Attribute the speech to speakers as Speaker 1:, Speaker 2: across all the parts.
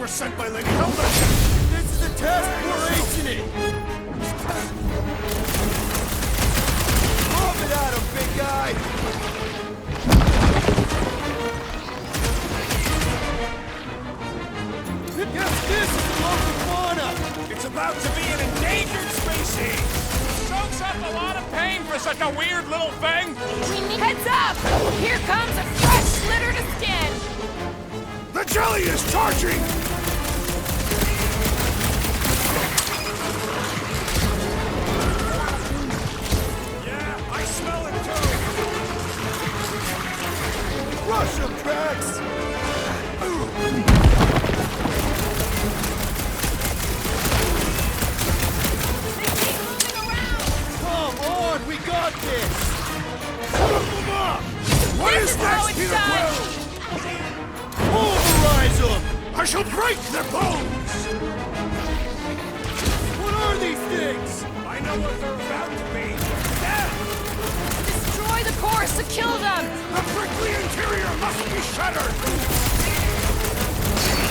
Speaker 1: sent by Lady Hellbender!
Speaker 2: This is a test, we're acing it! Move it at him, big guy! Yes, this is the local fauna!
Speaker 1: It's about to be an endangered species!
Speaker 3: Soaks up a lot of pain for such a weird little thing!
Speaker 4: We need heads up! Here comes a fresh litter to skin!
Speaker 1: The jelly is charging! Yeah, I smell it too!
Speaker 2: Rush him, Drax! We got this!
Speaker 1: What is
Speaker 4: how
Speaker 1: next,
Speaker 4: it's
Speaker 1: Peter
Speaker 4: done.
Speaker 1: Quill?
Speaker 2: Pulverize them!
Speaker 1: I shall break their bones!
Speaker 2: What are these things?
Speaker 1: I know what they're about to be. Death!
Speaker 4: Destroy the cores to kill them!
Speaker 1: The prickly interior must be shattered!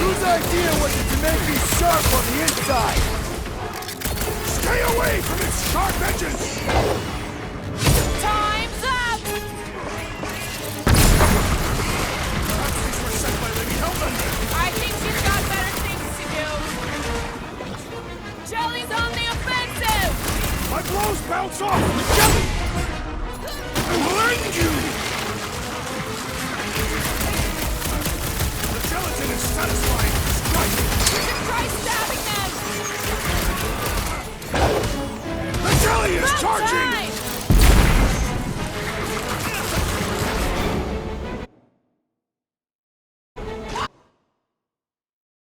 Speaker 2: Whose idea was it to make me sharp on the inside?
Speaker 1: Stay away from its sharp edges!
Speaker 4: Time's up!
Speaker 1: Perhaps these were sent by Lady Hellbender.
Speaker 4: I think she's got better things to do. Jelly's on the offensive!
Speaker 1: My blows bounce off the jelly! I will end you! The gelatin is satisfying this strike!
Speaker 4: We should try stabbing them!
Speaker 1: The jelly is
Speaker 4: About
Speaker 1: charging!
Speaker 4: time!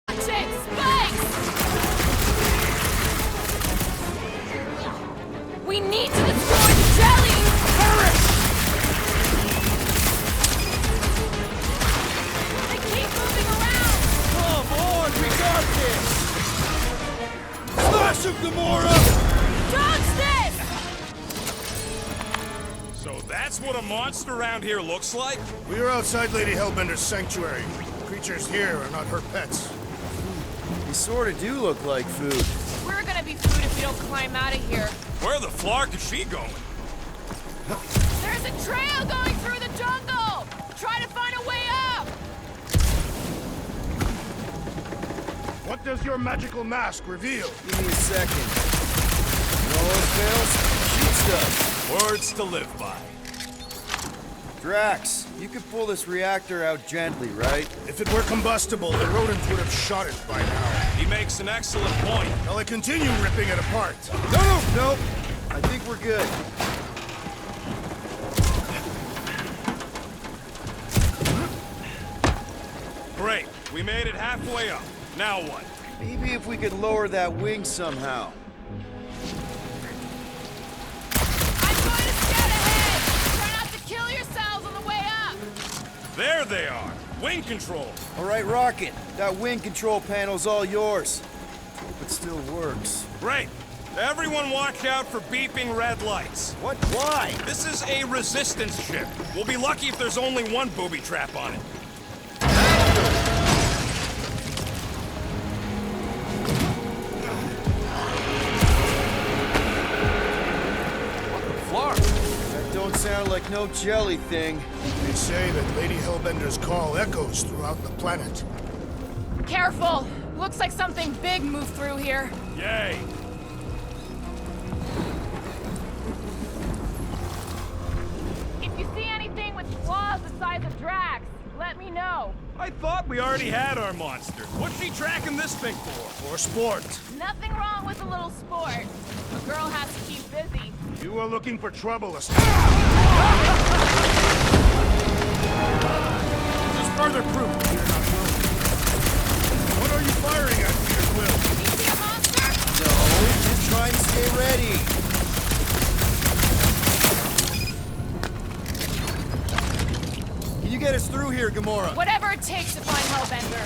Speaker 4: Watch it! Spikes! We need to destroy the jelly!
Speaker 1: Perish!
Speaker 4: They keep moving around!
Speaker 2: Come on, we got this! Slash him, Gamora!
Speaker 4: Dodge this!
Speaker 3: So that's what a monster around here looks like?
Speaker 1: We are outside Lady Hellbender's sanctuary. Creatures here are not her pets.
Speaker 2: They sorta do look like food.
Speaker 4: We're gonna be food if we don't climb out of here.
Speaker 3: Where the flark is she going?
Speaker 4: There's a trail going through the jungle! Try to find a way up!
Speaker 1: What does your magical mask reveal?
Speaker 2: Give me a second. You know those fails? Shoot stuff.
Speaker 3: Words to live by.
Speaker 2: Drax, you could pull this reactor out gently, right?
Speaker 1: If it were combustible, the rodents would have shot it by now.
Speaker 3: He makes an excellent point.
Speaker 1: Shall I continue ripping it apart?
Speaker 2: No! I think we're good.
Speaker 3: Great. We made it halfway up. Now what?
Speaker 2: Maybe if we could lower that wing somehow.
Speaker 4: I'm going to scout ahead! Try not to kill yourselves on the way up!
Speaker 3: There they are. Wing control.
Speaker 2: All right, Rocket. That wing control panel's all yours. Hope it still works.
Speaker 3: Great. Everyone watch out for beeping red lights.
Speaker 2: What? Why?
Speaker 3: This is a resistance ship. We'll be lucky if there's only one booby trap on it.
Speaker 2: That don't sound like no jelly thing.
Speaker 1: They say that Lady Hellbender's call echoes throughout the planet.
Speaker 4: Careful! Looks like something big moved through here.
Speaker 3: Yay.
Speaker 4: If you see anything with claws the size of Drax, let me know.
Speaker 3: I thought we already had our monster. What's she tracking this thing for?
Speaker 1: For sport.
Speaker 4: Nothing wrong with a little sport. A girl has to keep busy.
Speaker 1: You are looking for trouble, Just further proof that you're not welcome. What are you firing at, Peter Quill?
Speaker 4: You see a monster?
Speaker 2: No, just try and stay ready. Can you get us through here, Gamora?
Speaker 4: Whatever it takes to find Hellbender.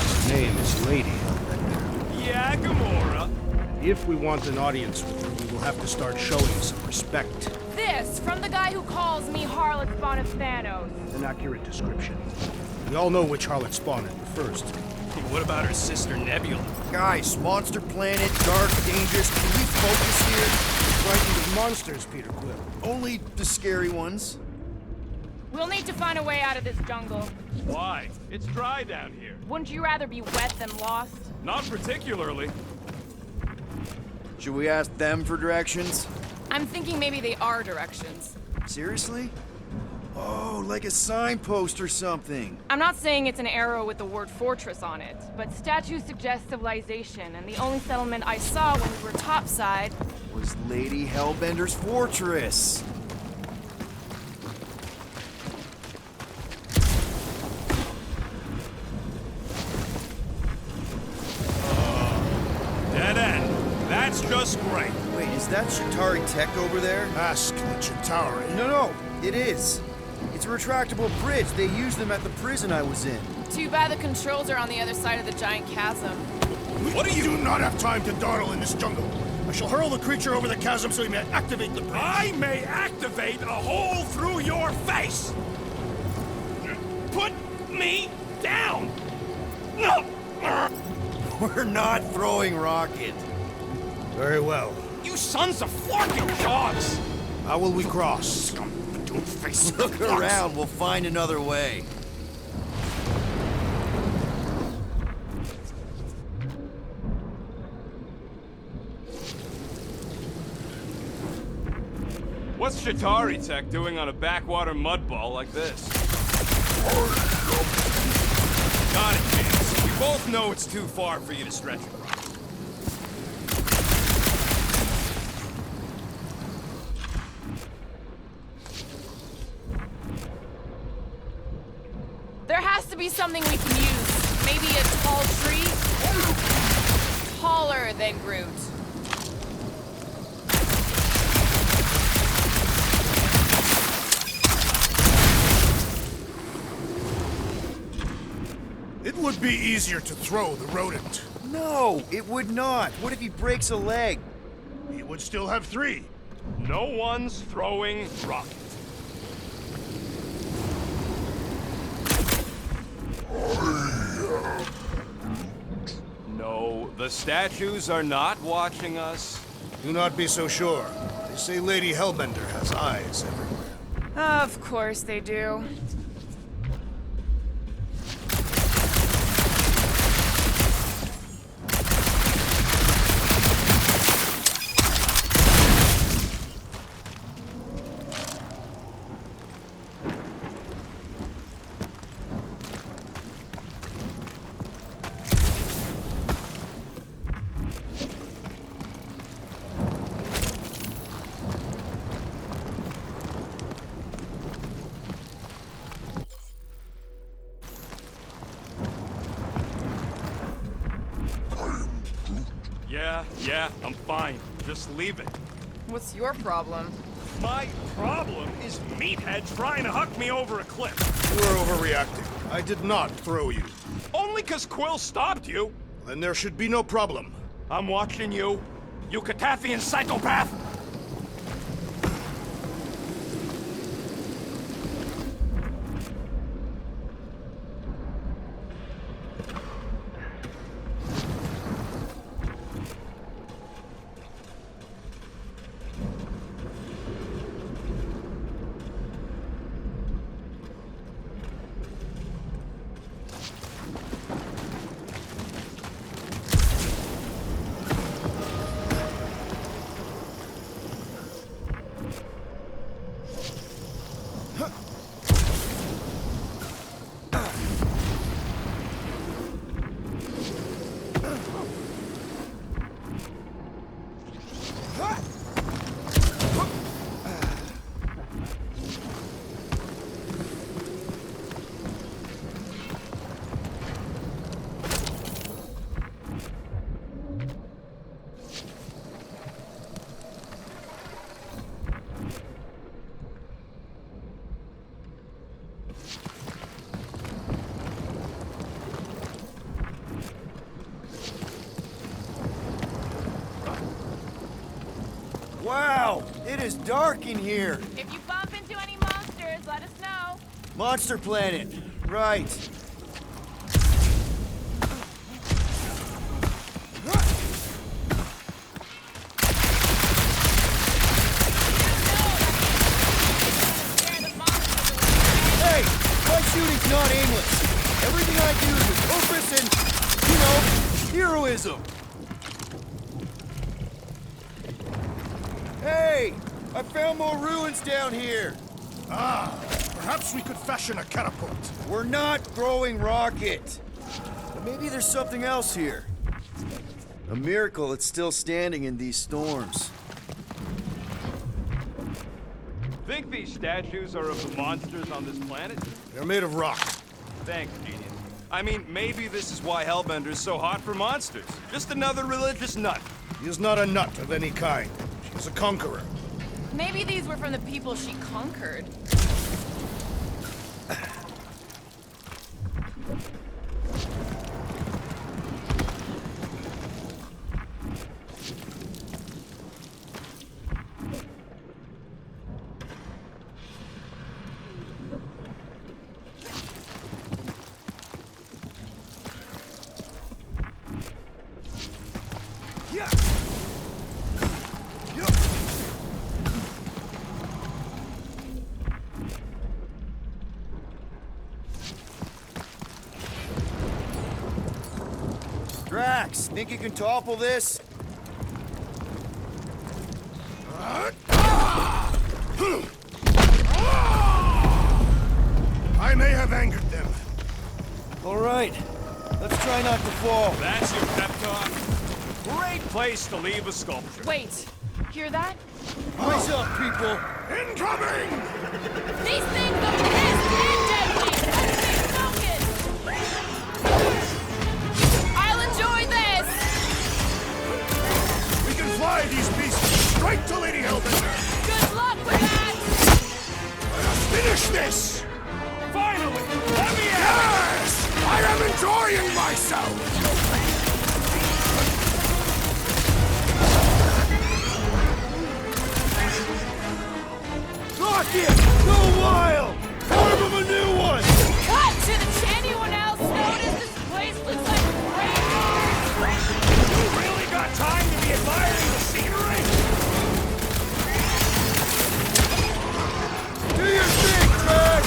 Speaker 1: His name is Lady Hellbender.
Speaker 3: Yeah, Gamora.
Speaker 1: If we want an audience with her, we will have to start showing some respect.
Speaker 4: This from the guy who calls me Harlot Spawn of Thanos.
Speaker 1: An accurate description. We all know which harlot spawned it first.
Speaker 3: What about her sister Nebula?
Speaker 2: Guys, monster planet, dark, dangerous. Can we focus here?
Speaker 1: Frightened of monsters, Peter Quill.
Speaker 2: Only the scary ones.
Speaker 4: We'll need to find a way out of this jungle.
Speaker 3: Why? It's dry down here.
Speaker 4: Wouldn't you rather be wet than lost?
Speaker 3: Not particularly.
Speaker 2: Should we ask them for directions?
Speaker 4: I'm thinking maybe they are directions.
Speaker 2: Seriously? Oh, like a signpost or something.
Speaker 4: I'm not saying it's an arrow with the word fortress on it, but statues suggest civilization, and the only settlement I saw when we were topside.
Speaker 2: Was Lady Hellbender's fortress.
Speaker 3: Dead end. That's just great.
Speaker 2: Wait, is that Shatari tech over there?
Speaker 1: Ask the Chitauri.
Speaker 2: No, it is. It's a retractable bridge. They used them at the prison I was in.
Speaker 4: Too bad the controls are on the other side of the giant chasm.
Speaker 3: What are you?
Speaker 1: do not have time to dawdle in this jungle. I shall hurl the creature over the chasm so he may activate the bridge.
Speaker 3: I may activate a hole through your face! Put me down! No!
Speaker 2: We're not throwing rocket.
Speaker 1: Very well.
Speaker 3: You sons of forking dogs!
Speaker 1: How will we cross?
Speaker 3: Face
Speaker 2: Look around, we'll find another way.
Speaker 3: What's Shatari Tech doing on a backwater mud ball like this? Got it, James. We both know it's too far for you to stretch across.
Speaker 4: There has to be something we can use. Maybe a tall tree? Taller than Groot.
Speaker 1: It would be easier to throw the rodent.
Speaker 2: No, it would not. What if he breaks a leg?
Speaker 1: He would still have 3.
Speaker 3: No one's throwing rocket. No, the statues are not watching us.
Speaker 1: Do not be so sure. They say Lady Hellbender has eyes everywhere.
Speaker 4: Of course they do.
Speaker 3: Yeah, I'm fine. Just leave it.
Speaker 4: What's your problem?
Speaker 3: My problem is Meathead trying to huck me over a cliff.
Speaker 1: You are overreacting. I did not throw you.
Speaker 3: Only 'cause Quill stopped you.
Speaker 1: Then there should be no problem.
Speaker 3: I'm watching you, you Katafian psychopath!
Speaker 2: Wow, it is dark in here.
Speaker 4: If you bump into any monsters, let us know.
Speaker 2: Monster planet. Right. shooting's not aimless. Everything I do is with purpose and, heroism. Hey! I found more ruins down here.
Speaker 1: Perhaps we could fashion a catapult.
Speaker 2: We're not throwing rocket. But maybe there's something else here. A miracle it's still standing in these storms.
Speaker 3: Think these statues are of the monsters on this planet?
Speaker 1: They're made of rock.
Speaker 3: Thanks, genius. I mean, maybe this is why Hellbender is so hot for monsters. Just another religious nut.
Speaker 1: He is not a nut of any kind. She is a conqueror.
Speaker 4: Maybe these were from the people she conquered.
Speaker 2: Drax, think you can topple this?
Speaker 1: I may have angered them.
Speaker 2: All right, let's try not to fall.
Speaker 3: That's your pep talk. Great place to leave a sculpture.
Speaker 4: Wait, hear that?
Speaker 2: Rise up, people.
Speaker 1: Incoming!
Speaker 4: These things are pissed and deadly! Everything focus! I'll enjoy this!
Speaker 1: We can fly these beasts straight to Lady Hellbender.
Speaker 4: Good luck with that!
Speaker 1: Let us finish this!
Speaker 3: Finally! Let me out!
Speaker 1: Yes! I am enjoying myself!
Speaker 2: Rocket! Go wild! Form of a new one!
Speaker 4: Cut to the anyone else notice this place looks like a graveyard?
Speaker 3: You really got time to be admiring the scenery?
Speaker 2: Do your thing, Drax!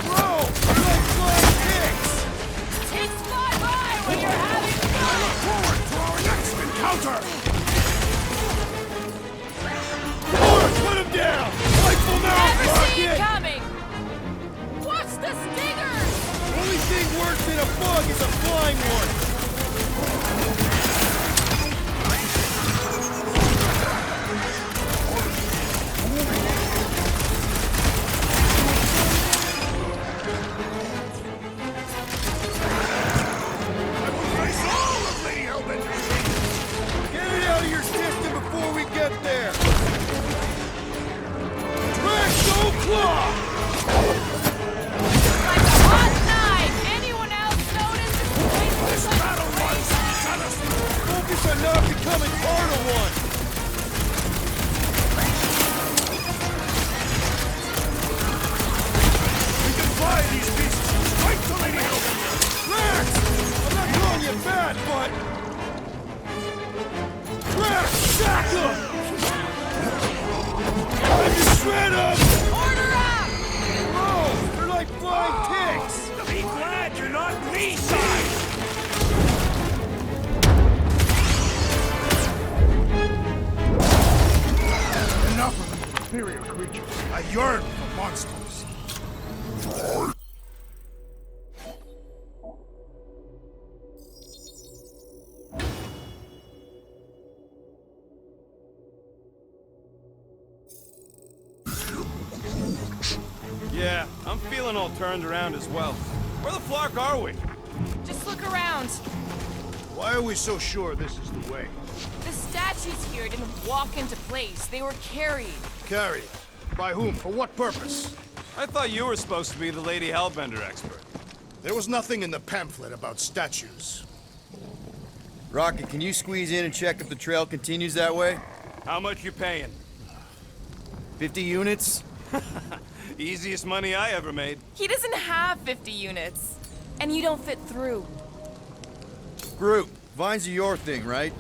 Speaker 2: Bro, you're like flying pigs!
Speaker 4: Ticks fly by when you're having fun!
Speaker 1: Forward to our next encounter!
Speaker 2: Lord, put him down! Rifle now,
Speaker 4: Never seen
Speaker 2: Rocket!
Speaker 4: coming! Watch the stingers!
Speaker 2: Only thing worse than a bug is a flying one!
Speaker 1: I will face all of Lady Hellbender's fate!
Speaker 2: Get it out of your system before we get there! Drax, don't claw!
Speaker 4: Like a hot knife! Anyone else notice this place looks like a
Speaker 1: Battle was satisfying!
Speaker 2: Focus on not becoming part of one!
Speaker 1: We can fly these beasts straight to Lady Hellbender!
Speaker 2: Drax! I'm not calling you bad, but... Drax, sack him! I can shred him!
Speaker 4: Order up!
Speaker 2: Bro, they're like flying pigs!
Speaker 3: Be glad you're not me side!
Speaker 1: Enough of these inferior creatures. I yearn for monsters.
Speaker 3: Yeah, I'm feeling all turned around as well. Where the flark are we?
Speaker 4: Just look around.
Speaker 1: Why are we so sure this is the way?
Speaker 4: The statues here didn't walk into place. They were carried.
Speaker 1: Carried. By whom? For what purpose?
Speaker 3: I thought you were supposed to be the Lady Hellbender expert.
Speaker 1: There was nothing in the pamphlet about statues.
Speaker 2: Rocket, can you squeeze in and check if the trail continues that way?
Speaker 3: How much you paying?
Speaker 2: 50 units?
Speaker 3: Easiest money I ever made.
Speaker 4: He doesn't have 50 units. And you don't fit through.
Speaker 2: Groot, vines are your thing, right?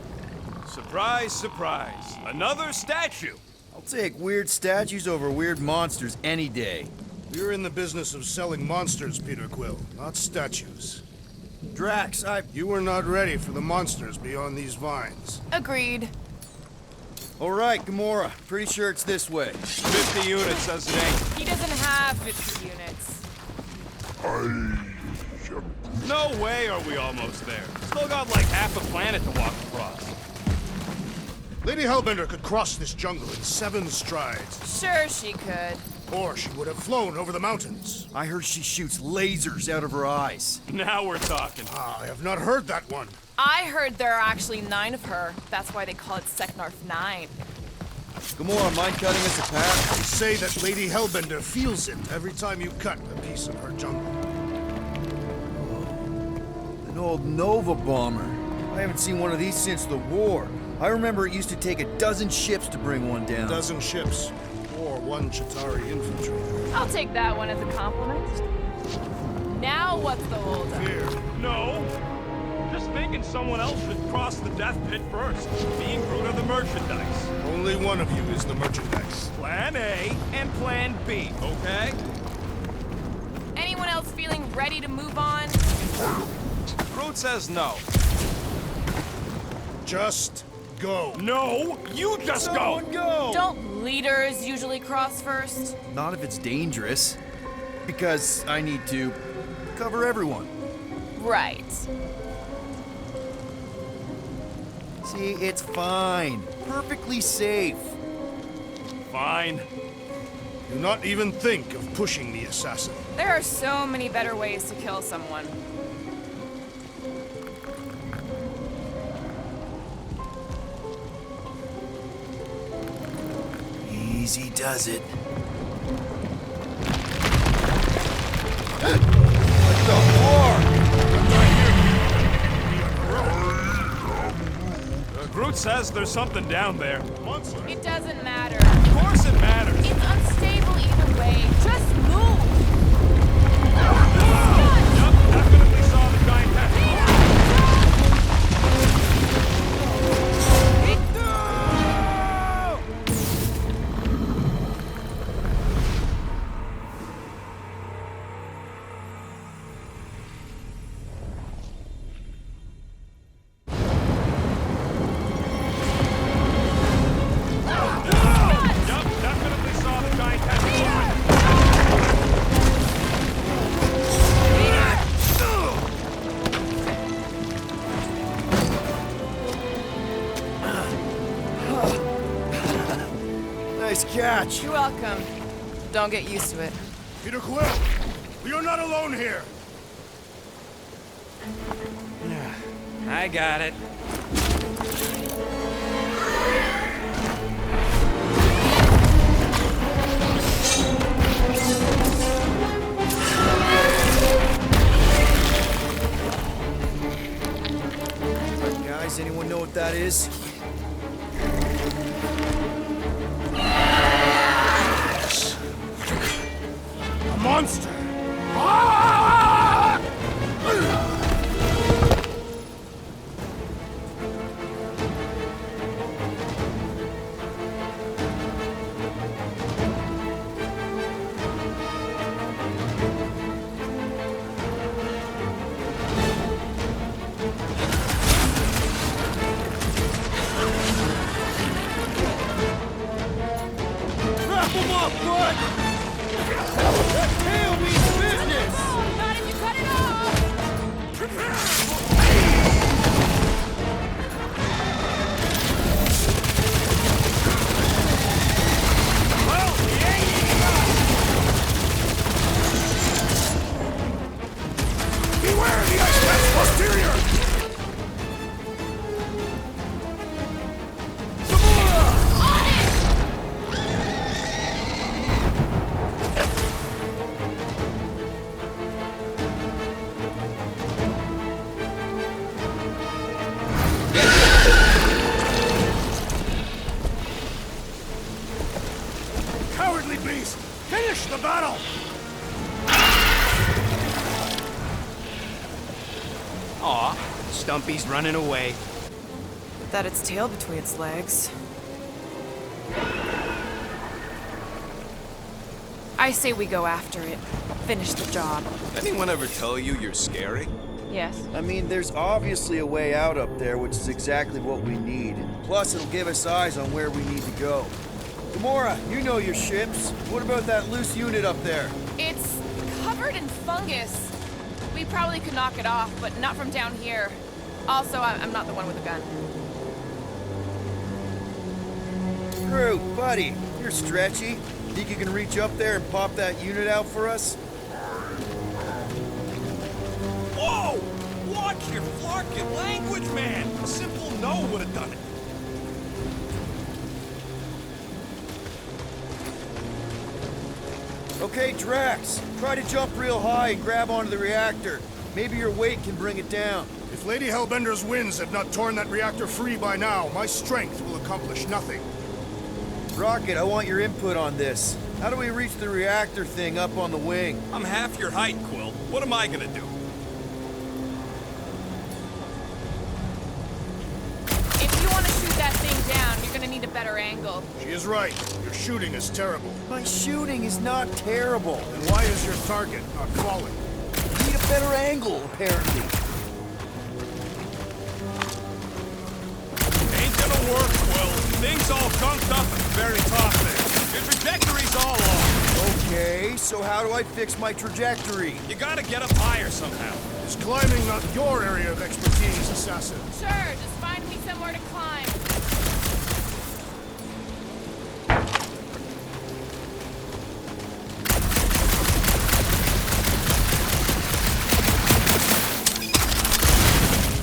Speaker 3: Surprise, surprise. Another statue.
Speaker 2: I'll take weird statues over weird monsters any day.
Speaker 1: We're in the business of selling monsters, Peter Quill, not statues.
Speaker 2: Drax,
Speaker 1: You were not ready for the monsters beyond these vines.
Speaker 4: Agreed.
Speaker 2: All right, Gamora. Pretty sure it's this way.
Speaker 3: 50 units says it ain't.
Speaker 4: He doesn't have 50 units.
Speaker 3: No way are we almost there. Still got like half a planet to walk across.
Speaker 1: Lady Hellbender could cross this jungle in 7 strides,
Speaker 4: Sure she could.
Speaker 1: or she would have flown over the mountains.
Speaker 2: I heard she shoots lasers out of her eyes.
Speaker 3: Now we're talking.
Speaker 1: I have not heard that one.
Speaker 4: I heard there are actually 9 of her. That's why they call it Seknarf 9.
Speaker 2: Gamora, mind cutting us a path?
Speaker 1: They say that Lady Hellbender feels it every time you cut a piece of her jungle.
Speaker 2: An old Nova bomber. I haven't seen one of these since the war. I remember it used to take a dozen ships to bring one down.
Speaker 1: A dozen ships, or 1 Chitauri infantry.
Speaker 4: I'll take that one as a compliment. Now what's the holdup?
Speaker 1: Fear.
Speaker 3: No. Just thinking someone else should cross the death pit first. Being Groot of the merchandise.
Speaker 1: Only one of you is the merchandise.
Speaker 3: Plan A and Plan B, okay?
Speaker 4: Anyone else feeling ready to move on?
Speaker 3: Groot says no.
Speaker 1: Just go.
Speaker 3: No, you just go.
Speaker 2: Someone go!
Speaker 4: Don't leaders usually cross first?
Speaker 2: Not if it's dangerous. Because I need to cover everyone.
Speaker 4: Right.
Speaker 2: See, it's fine. Perfectly safe.
Speaker 3: Fine.
Speaker 1: Do not even think of pushing the assassin.
Speaker 4: There are so many better ways to kill someone.
Speaker 2: Easy does it.
Speaker 3: Groot says there's something down there.
Speaker 1: Monster.
Speaker 4: It doesn't matter.
Speaker 3: Of course it matters.
Speaker 4: It's unstable either way. Just move!
Speaker 3: Yup, definitely saw the giant tentacle. Yup, definitely saw the giant tentacle.
Speaker 2: Nice catch.
Speaker 4: You're welcome. Don't get used to it.
Speaker 1: Peter Quill, we are not alone here.
Speaker 3: I got it.
Speaker 2: Guys, anyone know what that is?
Speaker 1: A monster.
Speaker 2: Wrap him up, bud! That tail means business!
Speaker 4: Not if you cut it off!
Speaker 3: Well, he ain't eating us.
Speaker 1: Beware the Iceman's posterior! Cowardly beast! Finish the battle!
Speaker 3: Aw, Stumpy's running away.
Speaker 4: That its tail between its legs. I say we go after it. Finish the job.
Speaker 3: Anyone ever tell you you're scary?
Speaker 4: Yes.
Speaker 2: I mean, there's obviously a way out up there, which is exactly what we need. Plus, it'll give us eyes on where we need to go. Gamora, you know your ships. What about that loose unit up there?
Speaker 4: It's covered in fungus. We probably could knock it off, but not from down here. Also, I'm not the one with a gun.
Speaker 2: Drew, buddy, you're stretchy. Think you can reach up there and pop that unit out for us?
Speaker 3: Whoa! Watch your flarkin' language, man! A simple no would have done it.
Speaker 2: Okay, Drax, try to jump real high and grab onto the reactor. Maybe your weight can bring it down.
Speaker 1: If Lady Hellbender's winds have not torn that reactor free by now, my strength will accomplish nothing.
Speaker 2: Rocket, I want your input on this. How do we reach the reactor thing up on the wing?
Speaker 3: I'm half your height, Quill. What am I gonna do?
Speaker 4: If you want to shoot that thing down, you're gonna need a better angle.
Speaker 1: She is right. Your shooting is terrible.
Speaker 2: My shooting is not terrible.
Speaker 1: Then why is your target not falling?
Speaker 2: I need a better angle, apparently.
Speaker 3: Ain't gonna work, Quill. Thing's all gunked up at the very top there. Your trajectory's all off.
Speaker 2: Okay, so how do I fix my trajectory?
Speaker 3: You gotta get up higher somehow.
Speaker 1: Is climbing not your area of expertise, Assassin?
Speaker 4: Sure, just find me somewhere to climb.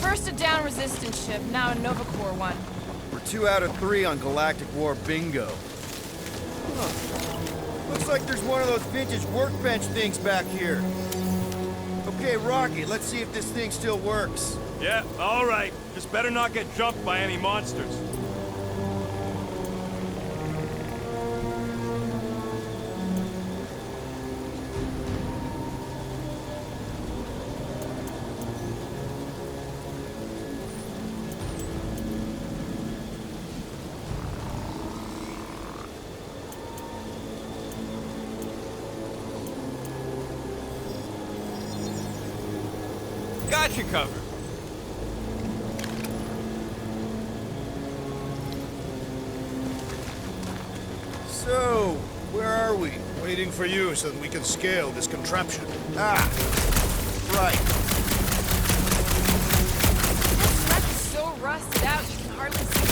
Speaker 4: First a down resistance ship, now a Nova Corps one.
Speaker 2: We're 2 out of 3 on Galactic War bingo. Huh. Looks like there's one of those vintage workbench things back here. Okay, Rocky, let's see if this thing still works.
Speaker 3: Yeah, all right. Just better not get jumped by any monsters. Got you covered.
Speaker 2: So, where are we?
Speaker 1: Waiting for you so that we can scale this contraption.
Speaker 2: Ah, right.
Speaker 4: This wreck is so rusted out you can hardly see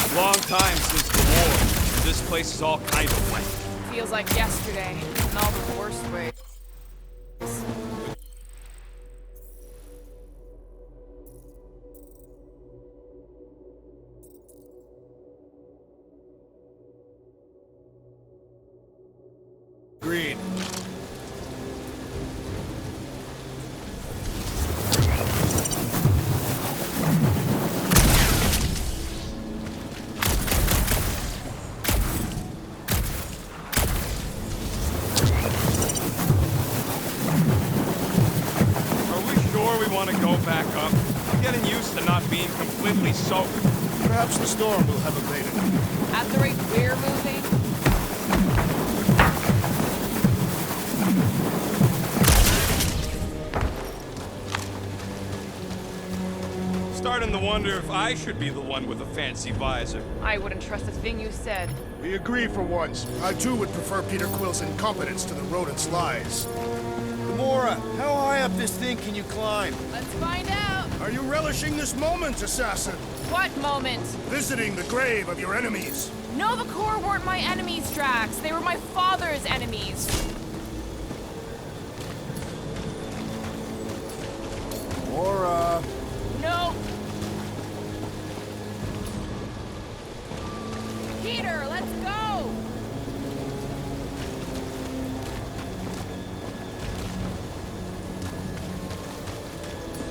Speaker 4: the
Speaker 3: Long time since the war. This place is all kind of wet.
Speaker 4: blue. Feels like yesterday, in all the worst ways.
Speaker 1: Agreed.
Speaker 3: Are we sure we want to go back up? I'm getting used to not being completely soaked.
Speaker 1: Perhaps the storm will have abated.
Speaker 4: At the rate we're moving,
Speaker 3: Starting to wonder if I should be the one with a fancy visor.
Speaker 4: I wouldn't trust a thing you said.
Speaker 1: We agree for once. I too would prefer Peter Quill's incompetence to the rodent's lies.
Speaker 2: Gamora, how high up this thing can you climb?
Speaker 4: Let's find out.
Speaker 1: Are you relishing this moment, Assassin?
Speaker 4: What moment?
Speaker 1: Visiting the grave of your enemies.
Speaker 4: Nova Corps weren't my enemies, Drax. They were my father's enemies.
Speaker 2: Gamora.
Speaker 4: No. Peter, let's go.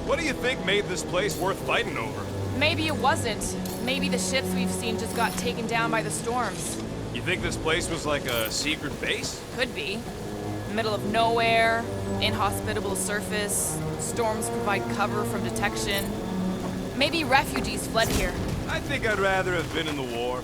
Speaker 3: What do you think made this place worth fighting over?
Speaker 4: Maybe it wasn't. Maybe the ships we've seen just got taken down by the storms.
Speaker 3: You think this place was like a secret base?
Speaker 4: Could be. Middle of nowhere, inhospitable surface, storms provide cover from detection. Maybe refugees fled here.
Speaker 3: I think I'd rather have been in the war.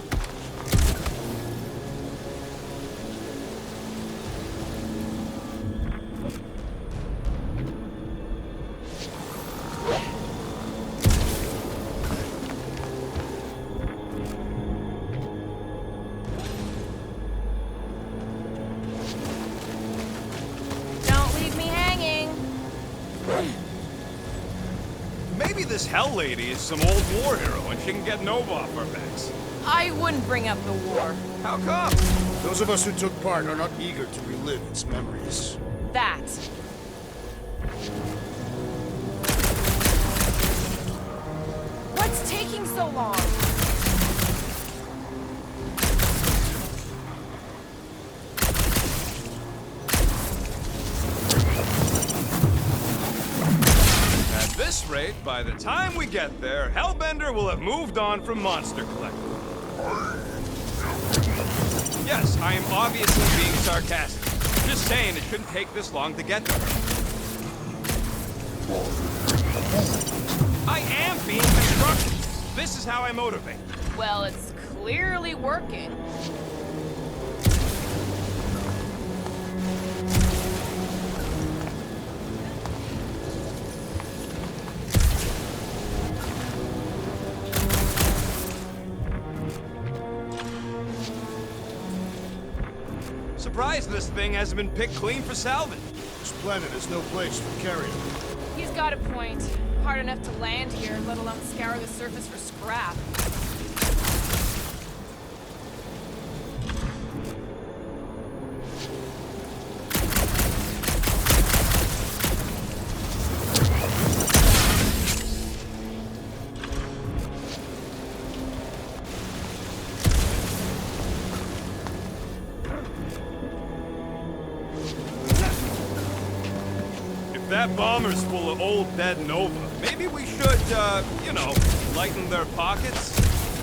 Speaker 3: this Hell Lady is some old war hero, and she can get Nova off our backs.
Speaker 4: I wouldn't bring up the war.
Speaker 3: How come?
Speaker 1: Those of us who took part are not eager to relive its memories.
Speaker 4: That. What's taking so long?
Speaker 3: At this rate, by the time we get there, Hellbender will have moved on from Monster Collector. Yes, I am obviously being sarcastic. Just saying it shouldn't take this long to get there. I am being constructive. This is how I motivate.
Speaker 4: Well, it's clearly working.
Speaker 3: Surprised this thing hasn't been picked clean for salvage.
Speaker 1: This planet is no place for carrion.
Speaker 4: He's got a point. Hard enough to land here, let alone scour the surface for scrap.
Speaker 3: If that bomber's full of old dead Nova, maybe we should, you know, lighten their pockets?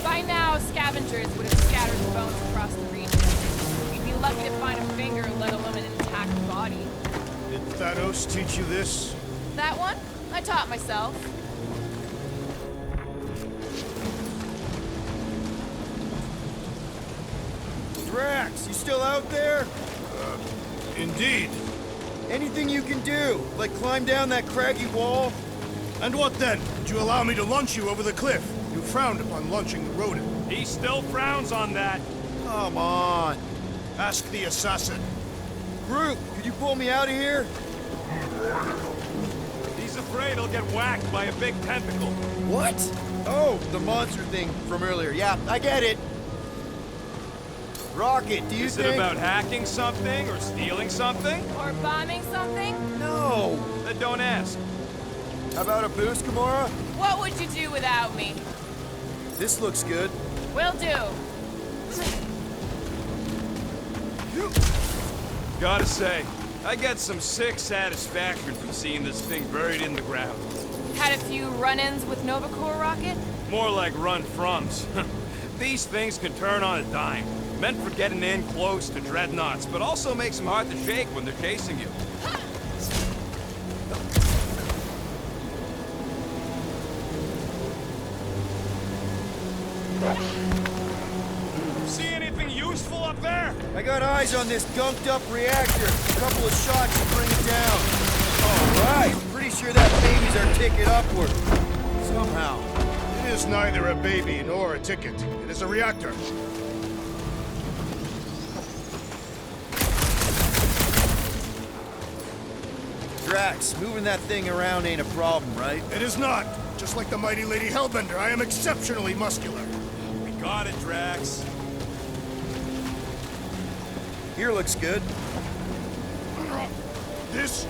Speaker 4: By now, scavengers would have scattered the bones across the region. We'd be lucky to find a finger, let alone an intact body.
Speaker 1: Did Thanos teach you this?
Speaker 4: That one? I taught myself.
Speaker 2: Drax, you still out there?
Speaker 1: Indeed.
Speaker 2: Anything you can do, like climb down that craggy wall?
Speaker 1: And what then? Would you allow me to launch you over the cliff? You frowned upon launching the rodent.
Speaker 3: He still frowns on that.
Speaker 2: Come on.
Speaker 1: Ask the assassin.
Speaker 2: Groot, could you pull me out of here?
Speaker 3: He's afraid he'll get whacked by a big tentacle.
Speaker 2: What? Oh, the monster thing from earlier. Yeah, I get it. Rocket, do you
Speaker 3: Is
Speaker 2: think...
Speaker 3: it about hacking something or stealing something?
Speaker 4: Or bombing something?
Speaker 2: No.
Speaker 3: Then don't ask.
Speaker 2: How about a boost, Gamora?
Speaker 4: What would you do without me?
Speaker 2: This looks good.
Speaker 4: Will do.
Speaker 3: Gotta say, I get some sick satisfaction from seeing this thing buried in the ground.
Speaker 4: Had a few run-ins with Nova Corps rocket?
Speaker 3: More like run-froms. These things can turn on a dime. Meant for getting in close to dreadnoughts, but also makes them hard to shake when they're chasing you. See anything useful up there?
Speaker 2: I got eyes on this gunked-up reactor. A couple of shots to bring it down. All right. Pretty sure that baby's our ticket upward. Somehow.
Speaker 1: It is neither a baby nor a ticket. It is a reactor.
Speaker 2: Drax, moving that thing around ain't a problem, right?
Speaker 1: It is not. Just like the mighty Lady Hellbender, I am exceptionally muscular.
Speaker 3: We got it, Drax.
Speaker 2: Here looks good.
Speaker 1: This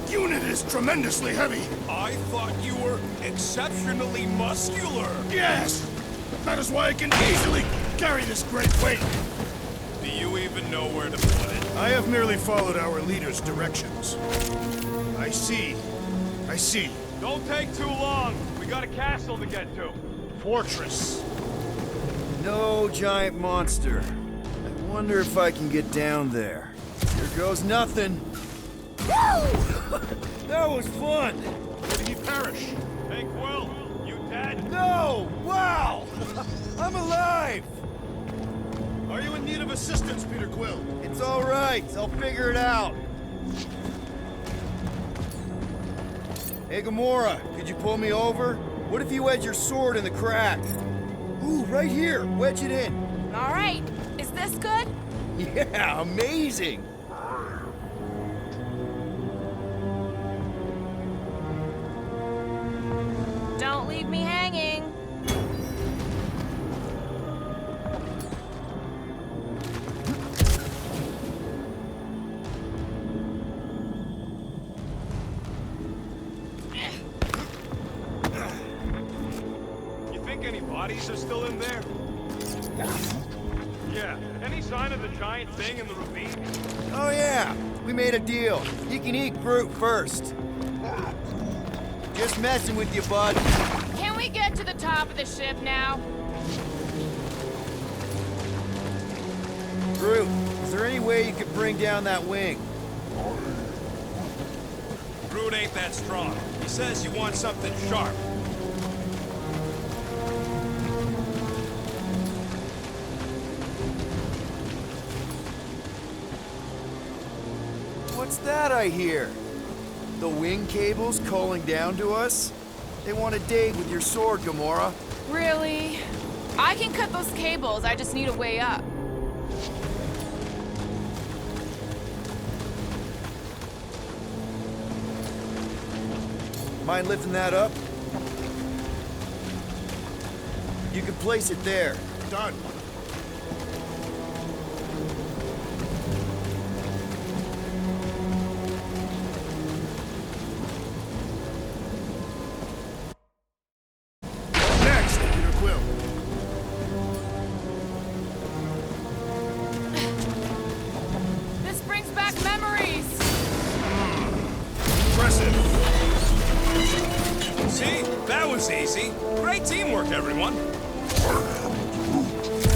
Speaker 1: unit is tremendously heavy.
Speaker 3: I thought you were exceptionally muscular.
Speaker 1: Yes! That is why I can easily carry this great weight.
Speaker 3: Do you even know where to put it?
Speaker 1: I have merely followed our leader's directions. I see. I see.
Speaker 3: Don't take too long. We got a castle to get to.
Speaker 1: Fortress.
Speaker 2: No giant monster. I wonder if I can get down there. Here goes nothing. Woo! That was fun!
Speaker 1: Did he perish?
Speaker 3: Hey, Quill, you dead?
Speaker 2: No! Wow! I'm alive!
Speaker 1: Are you in need of assistance, Peter Quill?
Speaker 2: It's all right. I'll figure it out. Hey, Gamora, could you pull me over? What if you wedge your sword in the crack? Ooh, right here. Wedge it in.
Speaker 4: All right. Is this good?
Speaker 2: Yeah, amazing.
Speaker 4: Don't leave leave me hanging.
Speaker 3: You think any bodies are still in there? Yeah. Any sign of the giant thing in the ravine?
Speaker 2: Oh yeah, we made a deal. You can eat Groot first. Just messing with you, bud.
Speaker 4: Can we get to the top of the ship now?
Speaker 2: Groot, is there any way you could bring down that wing?
Speaker 3: Groot ain't that strong. He says you want something sharp.
Speaker 2: What's that I hear? The wing cables calling down to us? They want a date with your sword, Gamora.
Speaker 4: Really? I can cut those cables, I just need a way up.
Speaker 2: Mind lifting that up? You can place it there.
Speaker 1: Done. Next, Peter Quill.
Speaker 4: This brings back memories.
Speaker 1: Impressive.
Speaker 3: See? That was easy. Great teamwork, everyone.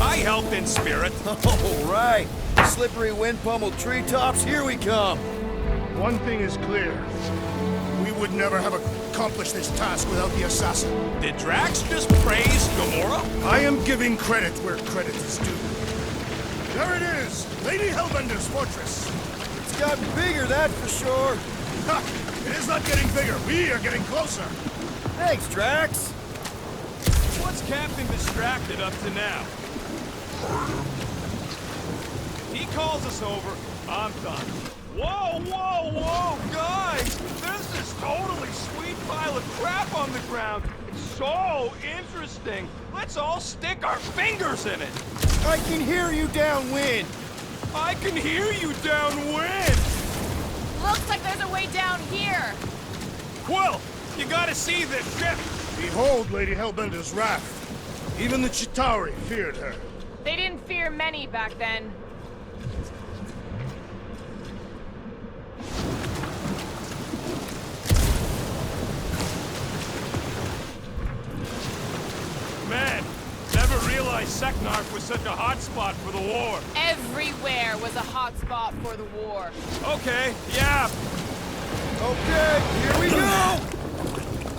Speaker 3: I helped in spirit.
Speaker 2: All right. Slippery wind-pummeled treetops, here we come.
Speaker 1: One thing is clear. We would never have accomplished this task without the assassin.
Speaker 3: Did Drax just praise Gamora?
Speaker 1: I am giving credit where credit is due. There it is! Lady Hellbender's fortress!
Speaker 2: It's gotten bigger, that's for sure.
Speaker 1: Ha! It is not getting bigger. We are getting closer.
Speaker 2: Thanks, Drax.
Speaker 3: What's Captain Distracted up to now? He calls us over, I'm done. Whoa, whoa, whoa, guys! There's this totally sweet pile of crap on the ground. It's so interesting. Let's all stick our fingers in it.
Speaker 2: I can hear you downwind.
Speaker 3: I can hear you downwind.
Speaker 4: Looks like there's a way down here.
Speaker 3: Quill, you gotta see this ship.
Speaker 1: Behold Lady Hellbender's wrath. Even the Chitauri feared her.
Speaker 4: They didn't fear many back then.
Speaker 3: Man, never realized Seknarf was such a hot spot for the war.
Speaker 4: Everywhere was a hot spot for the war.
Speaker 3: Okay, yeah.
Speaker 2: Okay, here we go.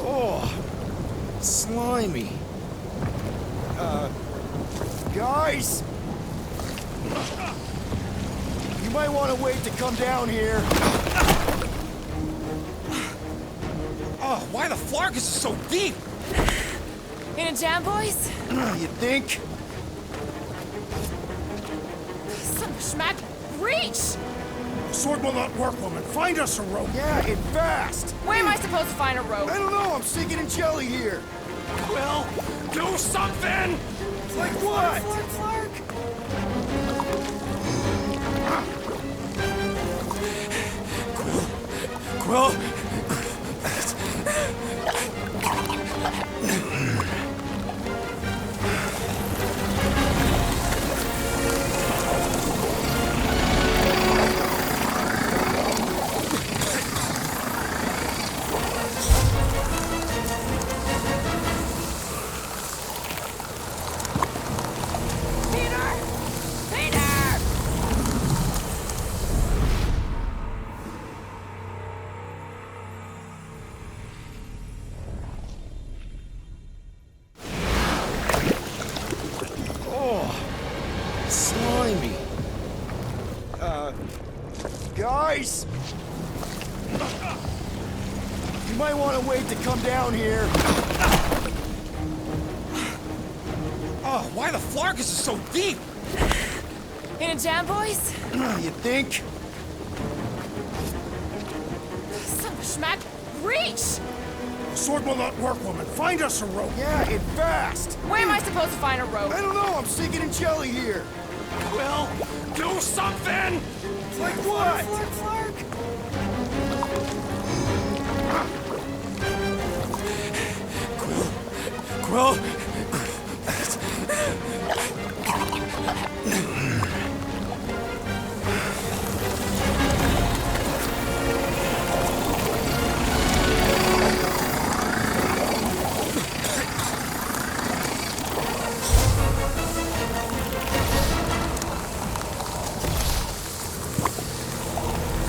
Speaker 2: Oh, slimy. Guys. You might want to wait to come down here.
Speaker 3: Oh, why the Flarkus is so deep?
Speaker 4: In a jam, boys?
Speaker 2: You think?
Speaker 4: Some schmack reach!
Speaker 1: Sword will not work, woman. Find us a rope.
Speaker 2: Yeah, and fast.
Speaker 4: Where am I supposed to find a rope?
Speaker 2: I don't know, I'm sinking in jelly here.
Speaker 3: Quill, do something!
Speaker 2: Like what?
Speaker 4: Flark,
Speaker 3: Quill?
Speaker 4: Peter! Peter!
Speaker 2: Oh, slimy. Guys? You might want to wait to come down here.
Speaker 3: Oh, why the Flarkus is so deep?
Speaker 4: In a jam, boys?
Speaker 2: You think?
Speaker 4: Some schmack reach!
Speaker 1: The sword will not work, woman. Find us a rope.
Speaker 2: Yeah, and fast!
Speaker 4: Where am I supposed to find a rope?
Speaker 2: I don't know, I'm sinking in jelly here.
Speaker 3: Quill, do something!
Speaker 2: Like what?
Speaker 3: Quill?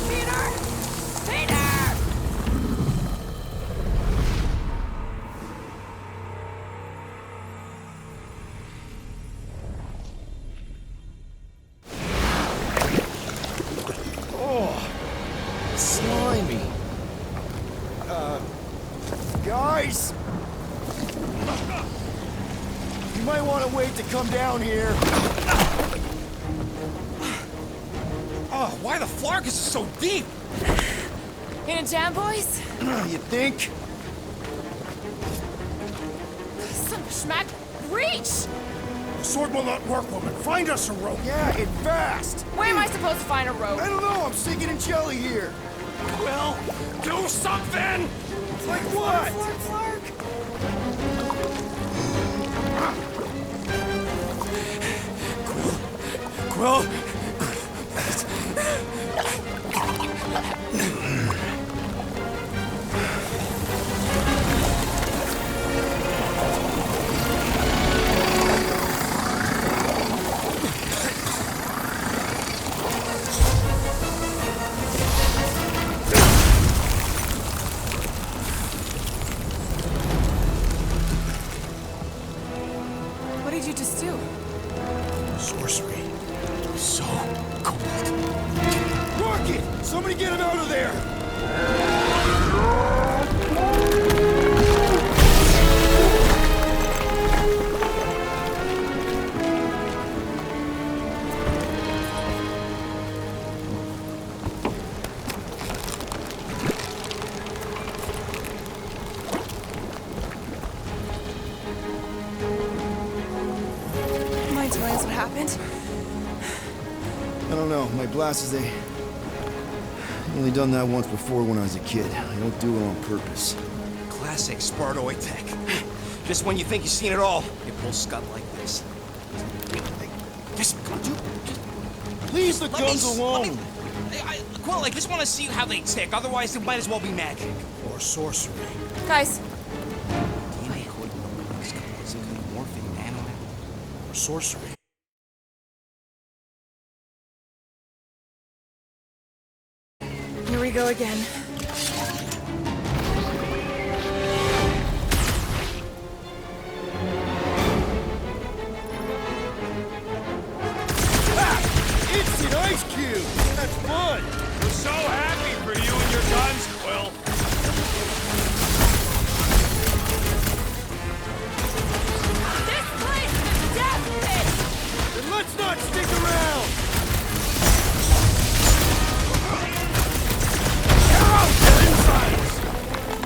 Speaker 4: Peter! Peter!
Speaker 2: Slimy. Guys! You might want to wait to come down here.
Speaker 3: Oh, why the Flarkus is so deep?
Speaker 4: In a jam, boys?
Speaker 2: You think?
Speaker 4: Some schmack. Reach!
Speaker 1: The sword will not work, woman. Find us a rope.
Speaker 2: Yeah, and fast!
Speaker 4: Where am I supposed to find a rope?
Speaker 2: I don't know, I'm sinking in jelly here.
Speaker 3: Quill, do something!
Speaker 2: Like what?
Speaker 3: Quill?
Speaker 4: What did you just do?
Speaker 1: Sorcery.
Speaker 3: So cold.
Speaker 2: Rocket! Somebody get him out of there!
Speaker 4: Mind telling us what happened?
Speaker 2: I don't know, my blast is only done that once before when I was a kid. I don't do it on purpose.
Speaker 3: Classic Spartoid tech. Just when you think you've seen it all, you pull scud like this. Just come on,
Speaker 2: Leave the guns alone!
Speaker 3: Quill, I just want to see how they tick. Otherwise, it might as well be magic.
Speaker 1: Or sorcery.
Speaker 4: Guys,
Speaker 3: DNA code numbers. Some kind of morphing nano.
Speaker 1: Or sorcery.
Speaker 4: here we go again.
Speaker 2: It's an ice cube! That's fun!
Speaker 3: We're so happy for you and your guns, Quill.
Speaker 4: This place is a death pit!
Speaker 2: Then let's not stick around!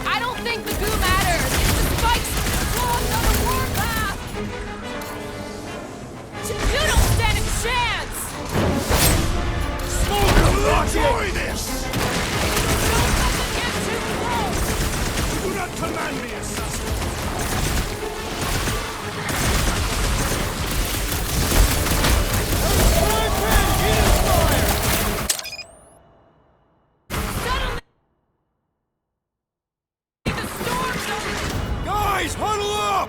Speaker 4: I don't think the goo matters. It's the spikes along the warpath. You don't stand a chance.
Speaker 1: Enjoy this!
Speaker 4: Don't let them get too close.
Speaker 1: Do not command me, assassin!
Speaker 4: Suddenly, the storm's over.
Speaker 2: Guys, huddle up!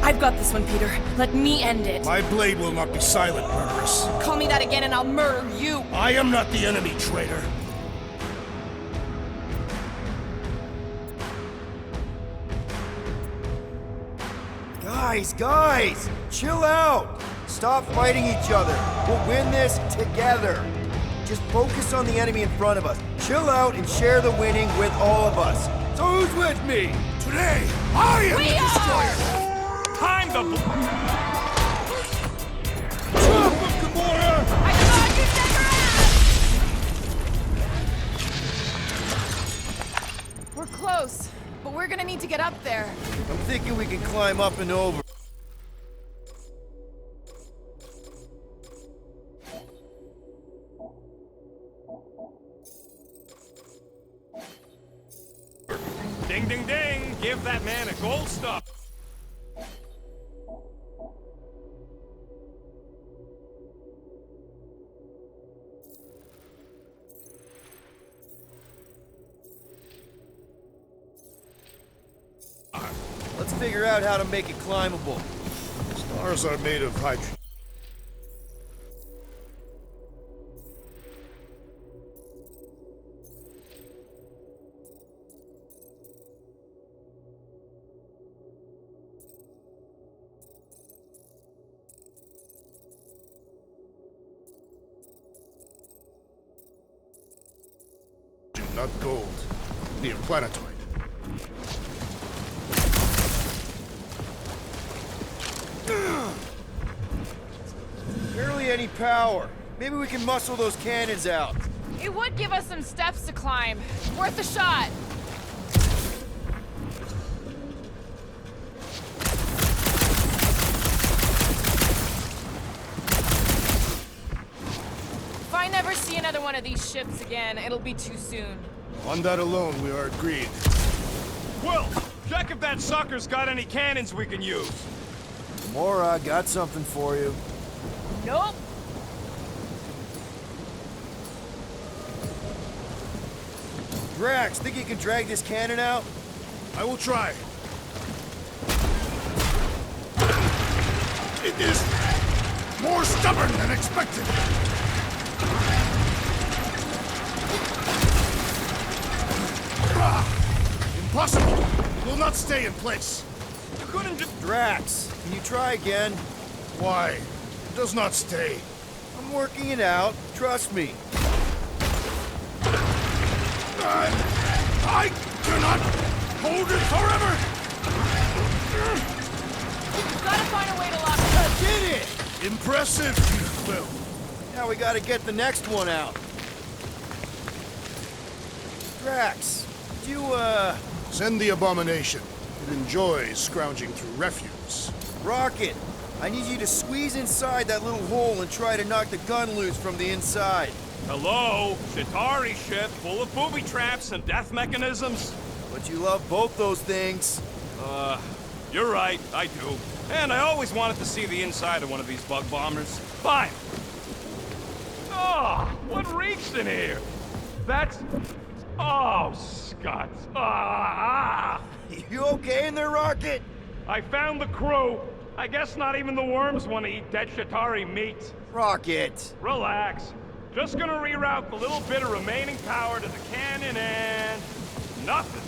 Speaker 4: I've got this one, Peter. Let me end it.
Speaker 1: My blade will not be silent, murderess.
Speaker 4: Call me that again and I'll murder you.
Speaker 1: I am not the enemy, traitor.
Speaker 2: Guys, chill out! Stop fighting each other. We'll win this together. Just focus on the enemy in front of us. Chill out and share the winning with all of us. So who's with me?
Speaker 1: Today, I am
Speaker 4: We
Speaker 1: the destroyer!
Speaker 3: Time the
Speaker 2: Trump of Gamora!
Speaker 4: I thought you'd never ask.
Speaker 2: thinking we can climb up and over.
Speaker 3: Ding, ding, ding! Give that man a gold star.
Speaker 2: Let's figure out how to make it climbable.
Speaker 1: Stars are made of hydrogen. Not gold. Neoplanetoid.
Speaker 2: Barely any power. Maybe we can muscle those cannons out.
Speaker 4: It would give us some steps to climb. Worth a shot. If I never see another one of these ships again, it'll be too soon.
Speaker 1: On that alone, we are agreed.
Speaker 3: Quill, check if that sucker's got any cannons we can use.
Speaker 2: Mora, got something for you.
Speaker 4: Nope.
Speaker 2: Drax, think you can drag this cannon out?
Speaker 1: I will try. It is more stubborn than expected. Impossible! It will not stay in place.
Speaker 3: You couldn't just...
Speaker 2: Drax, can you try again?
Speaker 1: Why? It does not stay.
Speaker 2: I'm working it out. Trust me.
Speaker 1: I cannot hold it forever!
Speaker 4: We've got to find a way to lock it.
Speaker 2: I did it!
Speaker 1: Impressive, Quill.
Speaker 2: Now we gotta get the next one out. Drax, could you,
Speaker 1: Send the abomination. It enjoys scrounging through refuse.
Speaker 2: Rocket, I need you to squeeze inside that little hole and try to knock the gun loose from the inside.
Speaker 3: Hello? Chitauri ship full of booby traps and death mechanisms?
Speaker 2: But you love both those things.
Speaker 3: You're right, I do. And I always wanted to see the inside of one of these bug bombers. Fine. Oh, what reeks in here? That's... Oh, Scott. Ah!
Speaker 2: You okay in there, Rocket?
Speaker 3: I found the crew. I guess not even the worms want to eat dead Chitauri meat.
Speaker 2: Rocket!
Speaker 3: Relax. Just gonna reroute the little bit of remaining power to the cannon and... nothing.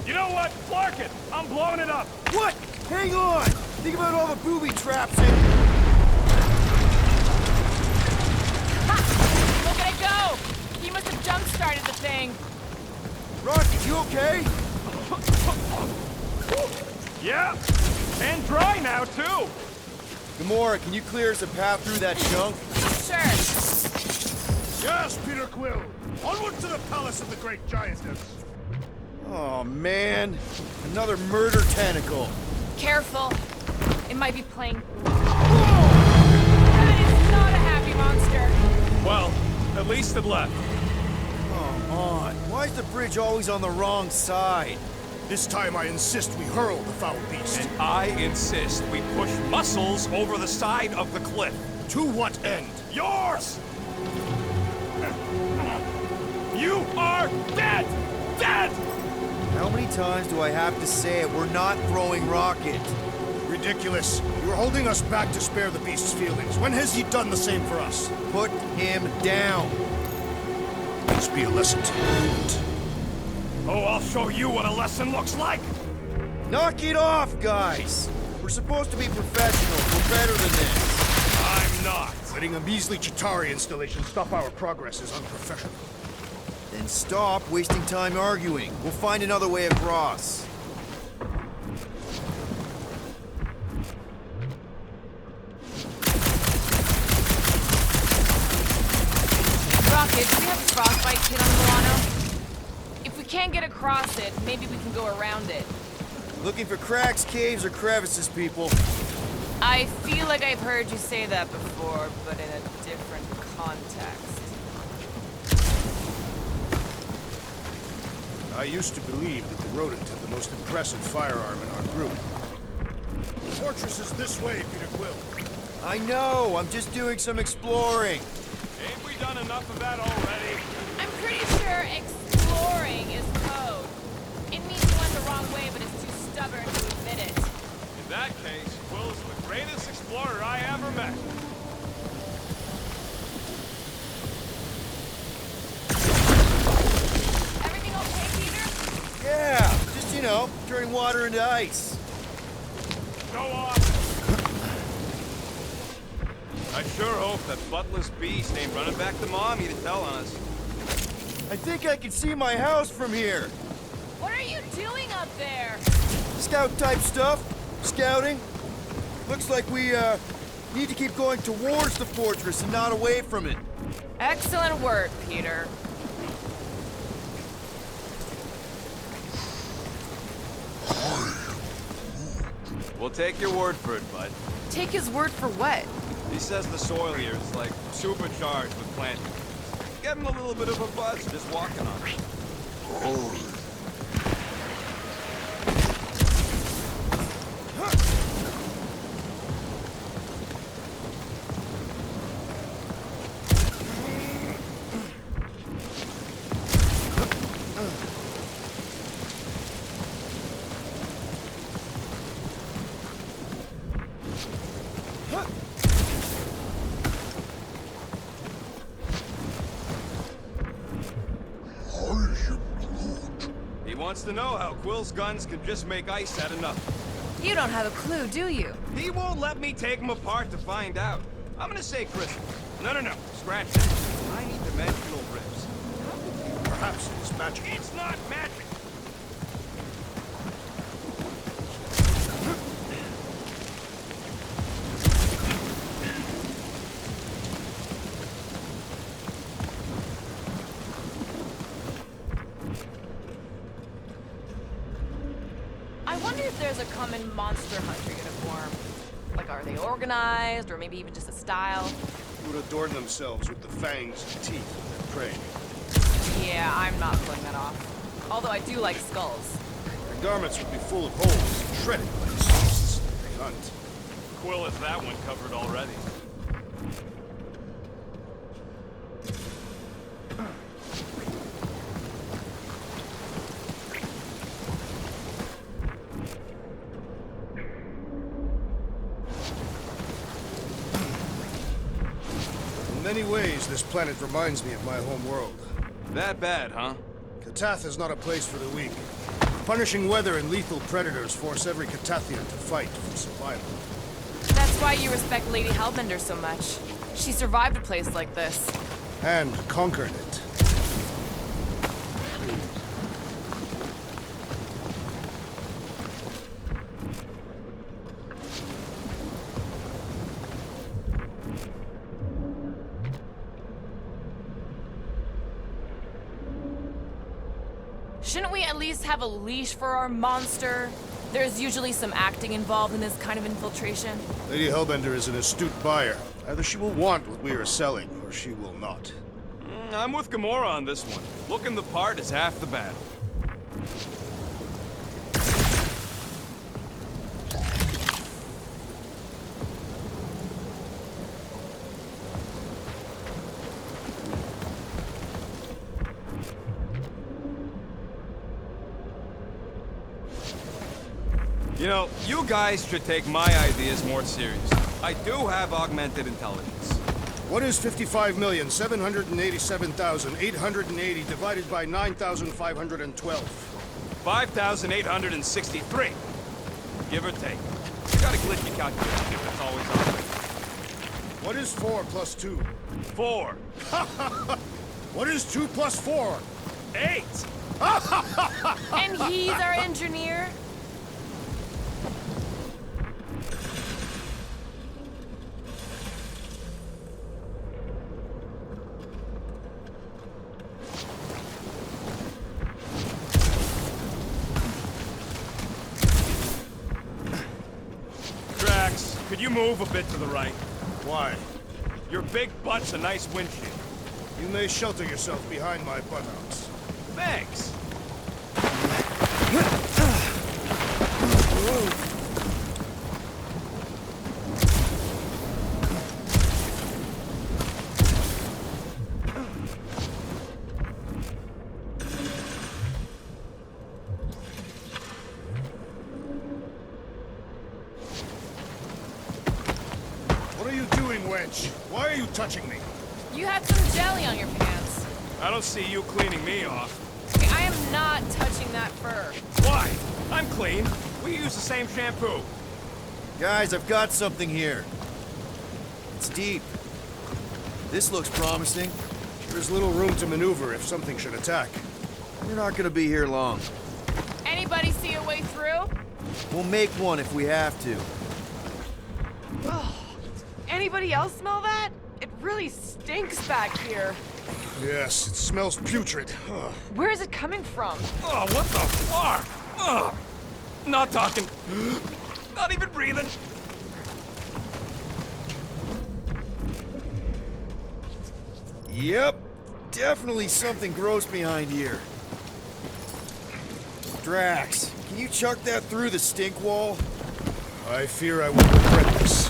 Speaker 3: You know what? Clark it! I'm blowing it up!
Speaker 2: What? Hang on! Think about all the booby traps and...
Speaker 4: Ha! Look at it go! He must have jump-started the thing.
Speaker 2: Rocket, you okay?
Speaker 3: Yeah! And dry now, too!
Speaker 2: Gamora, can you clear us a path through that junk?
Speaker 4: Sure.
Speaker 1: Yes, Peter Quill! Onward to the palace of the great giantess!
Speaker 2: Oh, man. Another murder tentacle.
Speaker 4: Careful. It might be playing... That is not a happy monster.
Speaker 3: Well, at least it left.
Speaker 2: Come on. Why is the bridge always on the wrong side?
Speaker 1: This time I insist we hurl the foul beast.
Speaker 3: And I insist we push muscles over the side of the cliff.
Speaker 1: To what end?
Speaker 3: Yours! You are dead! Dead!
Speaker 2: How many times do I have to say it? We're not throwing Rocket.
Speaker 1: Ridiculous. You're holding us back to spare the beast's feelings. When has he done the same for us?
Speaker 2: Put him down.
Speaker 1: This be a lesson to you.
Speaker 3: Oh, I'll show you what a lesson looks like!
Speaker 2: Knock it off, guys. We're supposed to be professionals. We're better than this.
Speaker 3: I'm not.
Speaker 1: Letting a measly Chitauri installation stop our progress is unprofessional.
Speaker 2: Then stop wasting time arguing. We'll find another way across.
Speaker 4: Rocket, do we have a frostbite kit on Milano? If we can't get across it, maybe we can go around it.
Speaker 2: Looking for cracks, caves, or crevices, people.
Speaker 4: I feel like I've heard you say that before, but in a different context.
Speaker 1: I used to believe that the rodent had the most impressive firearm in our group. The fortress is this way, Peter Quill.
Speaker 2: I know, I'm just doing some exploring.
Speaker 3: Ain't we done enough of that already?
Speaker 4: I'm pretty sure exploring is code. It means you went the wrong way, but it's too stubborn to admit it.
Speaker 3: In that case, Quill's the greatest explorer I ever met.
Speaker 4: Everything okay, Peter?
Speaker 2: Yeah, just, turning water into ice.
Speaker 3: Go on. I sure hope that buttless beast ain't running back to Mommy to tell on us.
Speaker 2: I think I can see my house from here.
Speaker 4: What are you doing up there?
Speaker 2: Scout-type stuff. Scouting. Looks like we, need to keep going towards the fortress and not away from it.
Speaker 4: Excellent work, Peter.
Speaker 3: We'll take your word for it, bud.
Speaker 4: Take his word for what?
Speaker 3: He says the soil here is like supercharged with planting. Getting a little bit of a buzz just walking on it. He wants to know how Quill's guns can just make ice out of nothing.
Speaker 4: You don't have a clue, do you?
Speaker 3: He won't let me take him apart to find out. I'm gonna say crystal. No, scratch that. I need dimensional rips.
Speaker 1: Perhaps it is magic.
Speaker 3: It's not magic!
Speaker 4: I wonder if there's a common monster hunter uniform. Like, are they organized, or maybe even just a style?
Speaker 1: Who would adorn themselves with the fangs and teeth of their prey.
Speaker 4: Yeah, I'm not putting that off. Although I do like skulls.
Speaker 1: Their garments would be full of holes and shredded by the beasts they hunt.
Speaker 3: Quill has that one covered already.
Speaker 1: In many ways, this planet reminds me of my home world.
Speaker 3: That bad, huh?
Speaker 1: Katath is not a place for the weak. Punishing weather and lethal predators force every Katathian to fight for survival.
Speaker 4: That's why you respect Lady Hellbender so much. She survived a place like this.
Speaker 1: And conquered it.
Speaker 4: Shouldn't we at least have a leash for our monster? There's usually some acting involved in this kind of infiltration.
Speaker 1: Lady Hellbender is an astute buyer. Either she will want what we are selling, or she will not.
Speaker 3: I'm with Gamora on this one. Looking the part is half the battle. You know, you guys should take my ideas more seriously. I do have augmented intelligence.
Speaker 1: What is 55,787,880 divided by 9,512?
Speaker 3: 5,863. Give or take. You got a glitchy calculator that's always on.
Speaker 1: What is 4 plus 2?
Speaker 3: 4.
Speaker 1: What is 2 plus 4?
Speaker 3: 8.
Speaker 4: And he's our engineer?
Speaker 3: Could you move a bit to the right?
Speaker 1: Why?
Speaker 3: Your big butt's a nice windshield.
Speaker 1: You may shelter yourself behind my buttocks.
Speaker 3: Thanks.
Speaker 1: What are you doing, wench? Why are you touching me?
Speaker 4: You had some jelly on your pants.
Speaker 3: I don't see you cleaning me off.
Speaker 4: Okay, I am not touching that fur.
Speaker 3: Why? I'm clean. We use the same shampoo.
Speaker 2: Guys, I've got something here. It's deep. This looks promising.
Speaker 1: There's little room to maneuver if something should attack.
Speaker 2: We're not gonna be here long.
Speaker 4: Anybody see a way through?
Speaker 2: We'll make one if we have to.
Speaker 4: Anybody else smell that? It really stinks back here.
Speaker 1: Yes, it smells putrid. Ugh.
Speaker 4: Where is it coming from?
Speaker 3: Oh, what the fuck? Ugh. Not talking. Not even breathing.
Speaker 2: Yep. Definitely something gross behind here. Drax, can you chuck that through the stink wall?
Speaker 1: I fear I will regret this.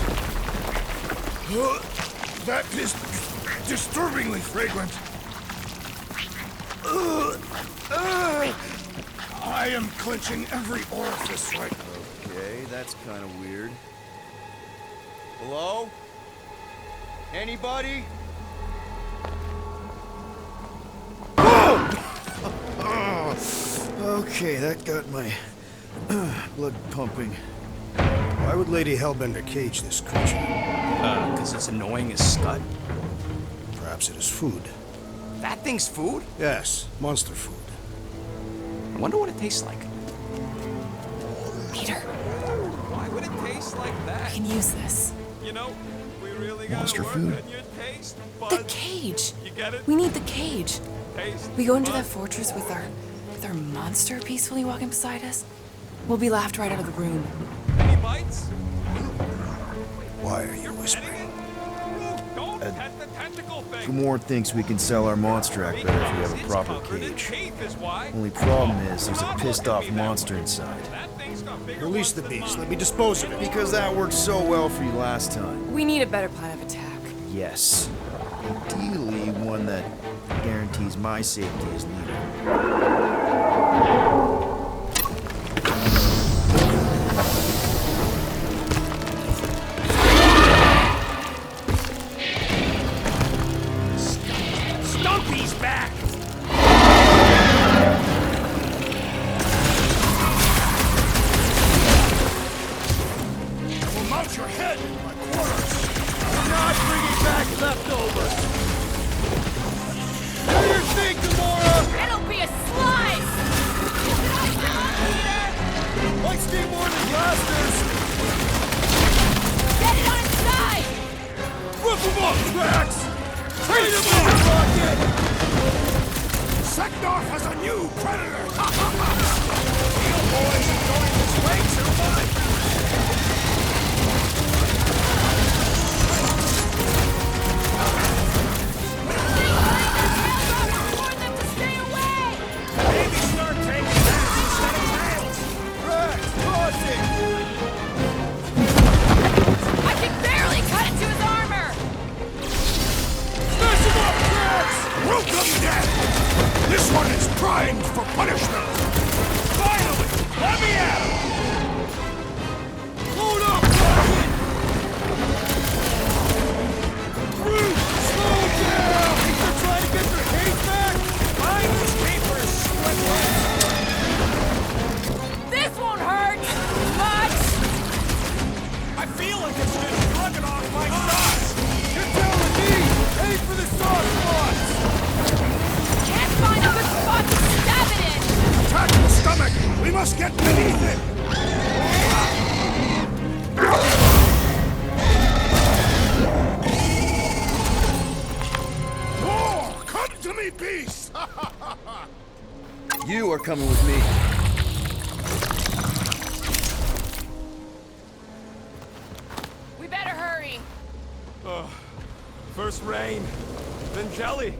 Speaker 1: That is disturbingly fragrant. I am clenching every orifice right now.
Speaker 2: Okay, that's kind of weird. Hello? Anybody? Okay, that got my blood pumping.
Speaker 1: Why would Lady Hellbender cage this creature?
Speaker 3: Because it's annoying as scud.
Speaker 1: Perhaps it is food.
Speaker 3: That thing's food?
Speaker 1: Yes, monster food.
Speaker 3: I wonder what it tastes like.
Speaker 4: Peter,
Speaker 3: Why would it taste like that?
Speaker 4: I can use this.
Speaker 3: You know, we really gotta
Speaker 2: Monster
Speaker 3: work
Speaker 2: food?
Speaker 3: on your taste
Speaker 5: The
Speaker 3: buds.
Speaker 5: cage.
Speaker 3: You get it?
Speaker 5: We need the cage.
Speaker 3: Taste
Speaker 5: We go into that
Speaker 3: buds.
Speaker 5: fortress with our monster peacefully walking beside us. We'll be laughed right out of the room.
Speaker 3: Any bites?
Speaker 1: Why are you
Speaker 3: You're
Speaker 1: whispering?
Speaker 3: petting it? Don't pet the tentacle thing.
Speaker 2: Gamorrean thinks we can sell our monster act better if we have a
Speaker 3: It's
Speaker 2: proper
Speaker 3: covered in
Speaker 2: cage.
Speaker 3: teeth is why.
Speaker 2: Only problem is there's a
Speaker 3: Stop
Speaker 2: pissed
Speaker 3: looking
Speaker 2: off
Speaker 3: at me that
Speaker 2: monster
Speaker 3: way.
Speaker 2: inside.
Speaker 3: That thing's got bigger
Speaker 1: Release the
Speaker 3: ones than
Speaker 1: beast.
Speaker 3: mine.
Speaker 1: Let me dispose of it.
Speaker 2: Because that worked so well for you last time.
Speaker 5: We need a better plan of attack.
Speaker 2: Yes. Ideally, one that guarantees my safety as leader.
Speaker 3: Stumpy's back!
Speaker 1: I will mount your head in my quarters.
Speaker 2: Not bringing back leftovers! Do your thing, Gamora!
Speaker 4: It'll be a slice!
Speaker 2: Might sting more than blasters!
Speaker 4: Get it on its side!
Speaker 2: Rip him up, Drax! Train him up, Rocket!
Speaker 1: Seknarf has a new predator! You boys are going this way too much!
Speaker 4: Warn them to stay away!
Speaker 1: Maybe start taking backs instead of tails!
Speaker 2: Drax, toss it!
Speaker 4: I can barely cut into his armor!
Speaker 2: Smash him up, Drax!
Speaker 1: Welcome, death! This one is primed for punishment!
Speaker 3: Finally! Let me at him!
Speaker 2: Load up, Rocket! Groot, slow down! Think they're trying to get their cage back?
Speaker 3: Find these papers, squidward!
Speaker 4: This won't hurt much!
Speaker 3: I feel like it's just rugging off my sauce!
Speaker 2: You're telling me! Aim for the soft spots!
Speaker 4: Can't find a good spot to stab it in!
Speaker 1: Attack the stomach! We must get beneath it! War! Come to me, beast!
Speaker 2: You are coming with me.
Speaker 4: We
Speaker 3: rain, then jelly,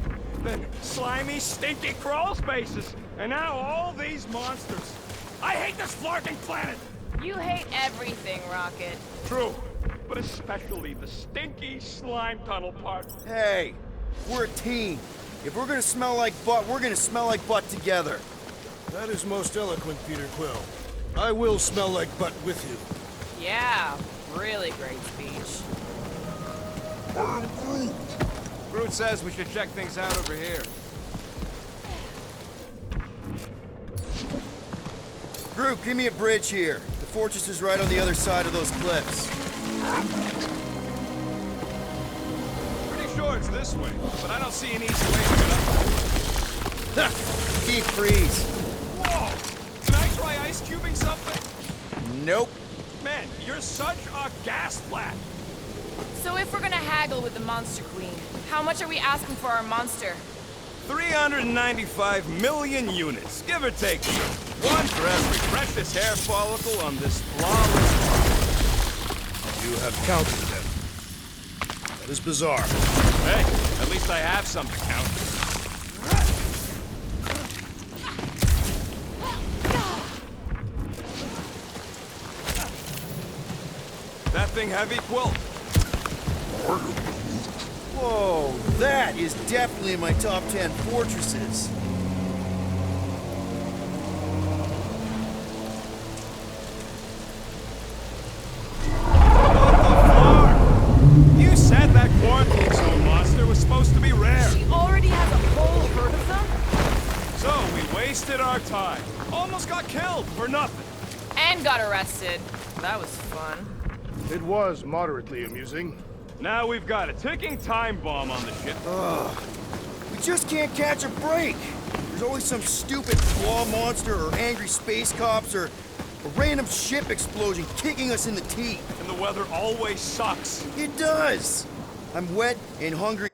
Speaker 3: then slimy, stinky crawl spaces, and now all these monsters. I hate this flarking planet!
Speaker 4: You hate everything, Rocket.
Speaker 3: True, but especially the stinky slime tunnel part.
Speaker 2: Hey, we're a team. If we're gonna smell like butt, we're gonna smell like butt together.
Speaker 1: That is most eloquent, Peter Quill. I will smell like butt with you.
Speaker 4: Yeah, really great speech.
Speaker 3: Groot says we should check things out over here.
Speaker 2: Groot, give me a bridge here. The fortress is right on the other side of those cliffs.
Speaker 3: Pretty sure it's this way, but I don't see an easy way to get up.
Speaker 2: Deep freeze.
Speaker 3: Whoa! Can I try ice cubing something?
Speaker 2: Nope.
Speaker 3: Man, you're such a gas flat.
Speaker 4: So if we're gonna haggle with the Monster Queen, how much are we asking for our monster?
Speaker 3: 395 million units, give or take. One for every precious hair follicle on this flawless body.
Speaker 1: You have counted them. That is bizarre.
Speaker 3: Hey, at least I have some to count. That thing heavy, Quill?
Speaker 2: Whoa, that is definitely in my top 10 fortresses.
Speaker 3: You said that quarantine zone monster was supposed to be rare.
Speaker 4: She already has a whole herd of them?
Speaker 3: So we wasted our time. Almost got killed for nothing.
Speaker 4: And got arrested. That was fun.
Speaker 1: It was moderately amusing.
Speaker 3: Now we've got a ticking time bomb on the ship.
Speaker 2: We just can't catch a break. There's always some stupid claw monster or angry space cops or a random ship explosion kicking us in the teeth.
Speaker 3: And the weather always sucks.
Speaker 2: It does. I'm wet and hungry.